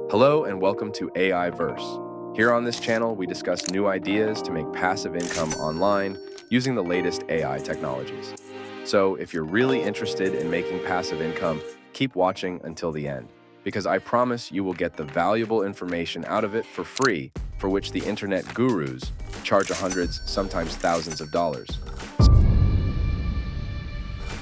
Hello and welcome to AI Verse. Here on this channel, we discuss new ideas to make passive income online using the latest AI technologies. So if you're really interested in making passive income, keep watching until the end, because I promise you will get the valuable information out of it for free, for which the internet gurus charge hundreds, sometimes thousands of dollars.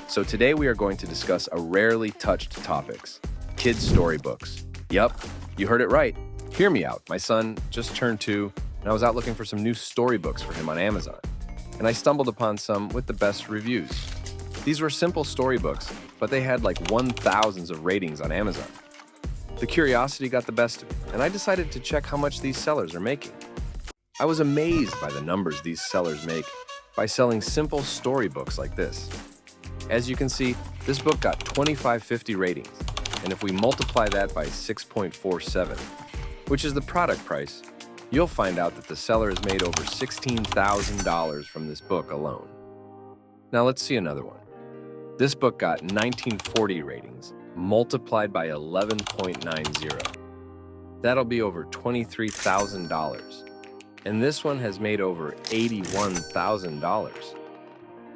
So today we are going to discuss a rarely touched topics, kids' storybooks. Yup, you heard it right. Hear me out. My son just turned 2, and I was out looking for some new storybooks for him on Amazon. And I stumbled upon some with the best reviews. These were simple storybooks, but they had like 1,000s of ratings on Amazon. The curiosity got the best of me, and I decided to check how much these sellers are making. I was amazed by the numbers these sellers make by selling simple storybooks like this. As you can see, this book got 2550 ratings, and if we multiply that by 6.47, which is the product price, you'll find out that the seller has made over $16,000 from this book alone. Now let's see another one. This book got 1940 ratings, multiplied by 11.90. That'll be over $23,000. And this one has made over $81,000.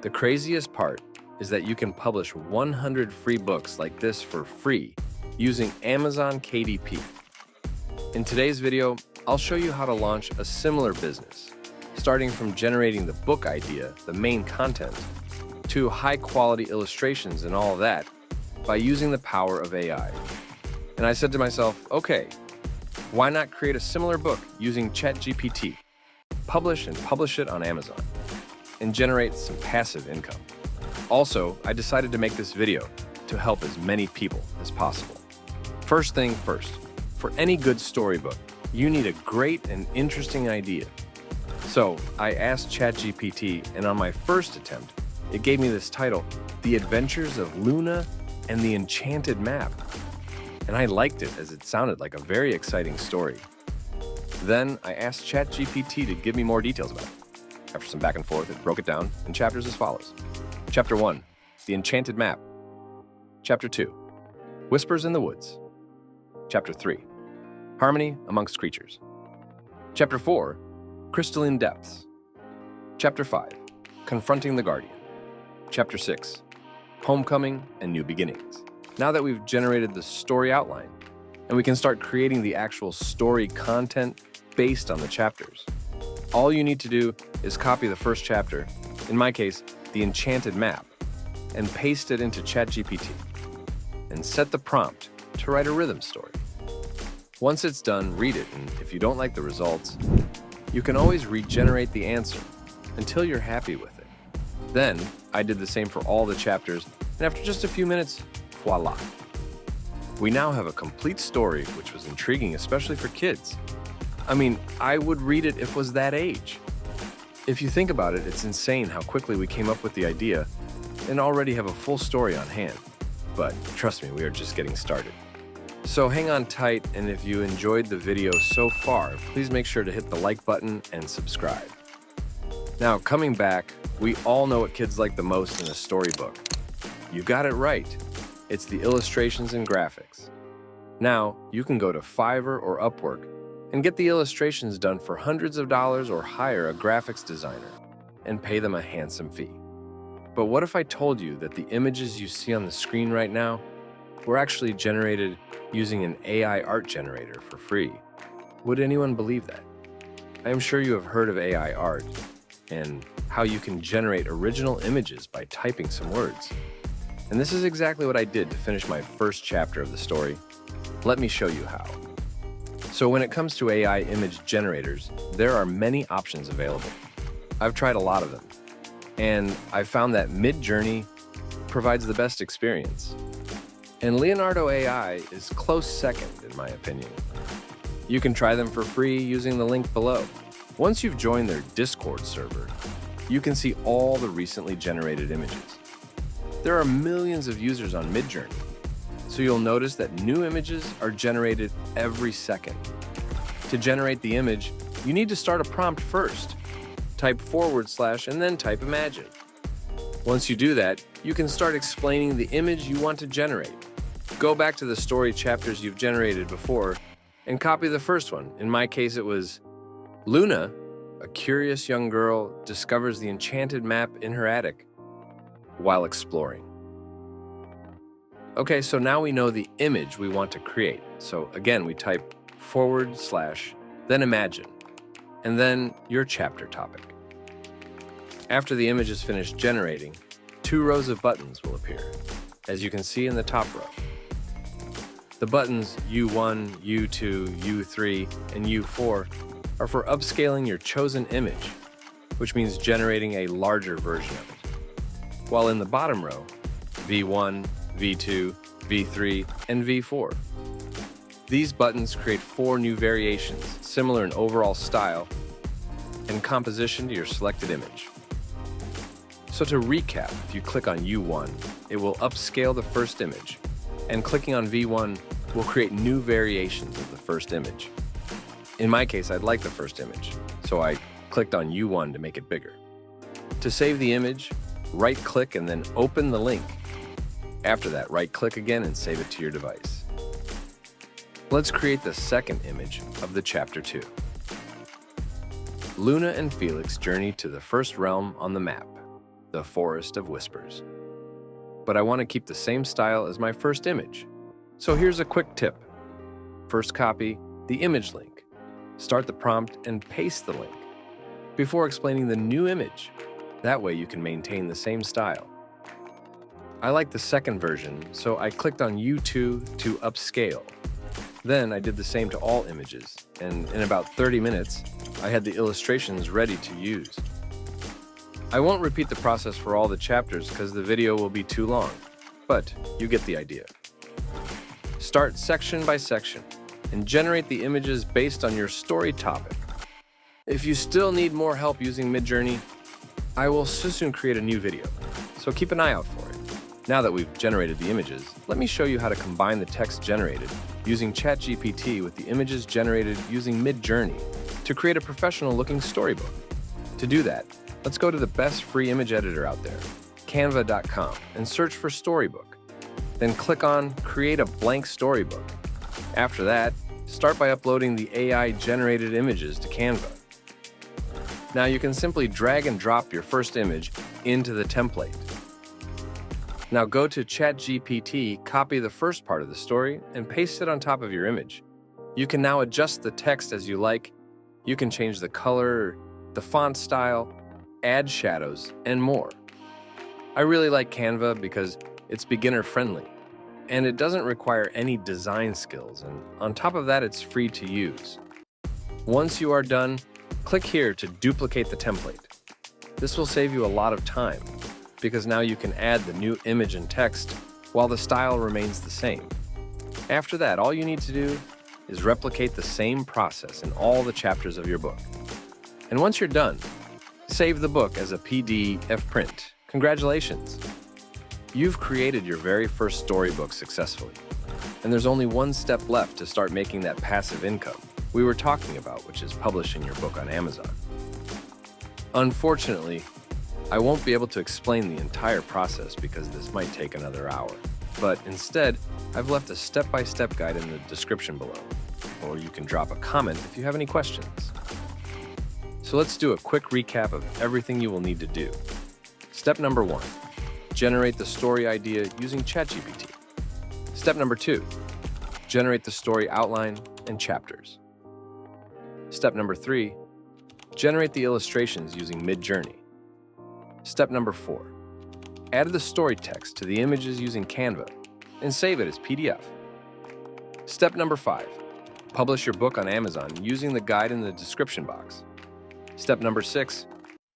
The craziest part is that you can publish 100 free books like this for free using Amazon KDP. In today's video, I'll show you how to launch a similar business, starting from generating the book idea, the main content, to high-quality illustrations and all of that by using the power of AI. And I said to myself, okay, why not create a similar book using ChatGPT, publish it on Amazon, and generate some passive income? Also, I decided to make this video to help as many people as possible. First thing first, for any good storybook, you need a great and interesting idea. So I asked ChatGPT, and on my first attempt, it gave me this title, The Adventures of Luna and the Enchanted Map. And I liked it as it sounded like a very exciting story. Then I asked ChatGPT to give me more details about it. After some back and forth, it broke it down in chapters as follows. Chapter 1, The Enchanted Map. Chapter 2, Whispers in the Woods. Chapter 3, Harmony Amongst Creatures. Chapter 4, Crystalline Depths. Chapter 5, Confronting the Guardian. Chapter 6, Homecoming and New Beginnings. Now that we've generated the story outline, and we can start creating the actual story content based on the chapters, all you need to do is copy the first chapter, in my case, the Enchanted Map, and paste it into ChatGPT, and set the prompt to write a rhythm story. Once it's done, read it, and if you don't like the results, you can always regenerate the answer until you're happy with it. Then, I did the same for all the chapters, and after just a few minutes, voila. We now have a complete story which was intriguing, especially for kids. I mean, I would read it if it was that age. If you think about it, it's insane how quickly we came up with the idea and already have a full story on hand. But trust me, we are just getting started. So hang on tight, and if you enjoyed the video so far, please make sure to hit the like button and subscribe. Now, coming back, we all know what kids like the most in a storybook. You got it right. It's the illustrations and graphics. Now, you can go to Fiverr or Upwork and get the illustrations done for hundreds of dollars or hire a graphics designer and pay them a handsome fee. But what if I told you that the images you see on the screen right now were actually generated using an AI art generator for free? Would anyone believe that? I am sure you have heard of AI art and how you can generate original images by typing some words. And this is exactly what I did to finish my first chapter of the story. Let me show you how. So when it comes to AI image generators, there are many options available. I've tried a lot of them, and I found that Midjourney provides the best experience. And Leonardo AI is close second, in my opinion. You can try them for free using the link below. Once you've joined their Discord server, you can see all the recently generated images. There are millions of users on Midjourney, so you'll notice that new images are generated every second. To generate the image, you need to start a prompt first. Type / and then type imagine. Once you do that, you can start explaining the image you want to generate. Go back to the story chapters you've generated before and copy the first one. In my case, it was Luna, a curious young girl, discovers the enchanted map in her attic while exploring. Okay, so now we know the image we want to create. So again, we type /, then imagine, and then your chapter topic. After the image is finished generating, 2 rows of buttons will appear, as you can see in the top row. The buttons U1, U2, U3, and U4 are for upscaling your chosen image, which means generating a larger version of it. While in the bottom row, V1, V2, V3, and V4. These buttons create 4 new variations, similar in overall style and composition to your selected image. So to recap, if you click on U1, it will upscale the first image, and clicking on V1 will create new variations of the first image. In my case, I'd like the first image, so I clicked on U1 to make it bigger. To save the image, right-click and then open the link. After that, right-click again and save it to your device. Let's create the second image of the Chapter 2. Luna and Felix journey to the first realm on the map, the Forest of Whispers. But I want to keep the same style as my first image. So here's a quick tip. First, copy the image link. Start the prompt and paste the link before explaining the new image. That way you can maintain the same style. I like the second version, so I clicked on U2 to upscale. Then I did the same to all images, and in about 30 minutes, I had the illustrations ready to use. I won't repeat the process for all the chapters because the video will be too long, but you get the idea. Start section by section and generate the images based on your story topic. If you still need more help using Midjourney, I will soon create a new video, so keep an eye out for it. Now that we've generated the images, let me show you how to combine the text generated using ChatGPT with the images generated using Midjourney to create a professional-looking storybook. To do that, let's go to the best free image editor out there, Canva.com, and search for Storybook. Then click on Create a Blank Storybook. After that, start by uploading the AI-generated images to Canva. Now you can simply drag and drop your first image into the template. Now go to ChatGPT, copy the first part of the story, and paste it on top of your image. You can now adjust the text as you like. You can change the color, the font style, add shadows, and more. I really like Canva because it's beginner-friendly, and it doesn't require any design skills, and on top of that, it's free to use. Once you are done, click here to duplicate the template. This will save you a lot of time, because now you can add the new image and text while the style remains the same. After that, all you need to do is replicate the same process in all the chapters of your book. And once you're done, save the book as a PDF print. Congratulations! You've created your very first storybook successfully. And there's only one step left to start making that passive income we were talking about, which is publishing your book on Amazon. Unfortunately, I won't be able to explain the entire process because this might take another hour. But instead, I've left a step-by-step guide in the description below, or you can drop a comment if you have any questions. So let's do a quick recap of everything you will need to do. Step number 1, generate the story idea using ChatGPT. Step number 2, generate the story outline and chapters. Step number 3, generate the illustrations using Midjourney. Step number 4, add the story text to the images using Canva and save it as PDF. Step number 5, publish your book on Amazon using the guide in the description box. Step number 6,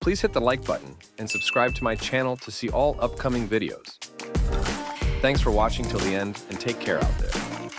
please hit the like button and subscribe to my channel to see all upcoming videos. Thanks for watching till the end, and take care out there.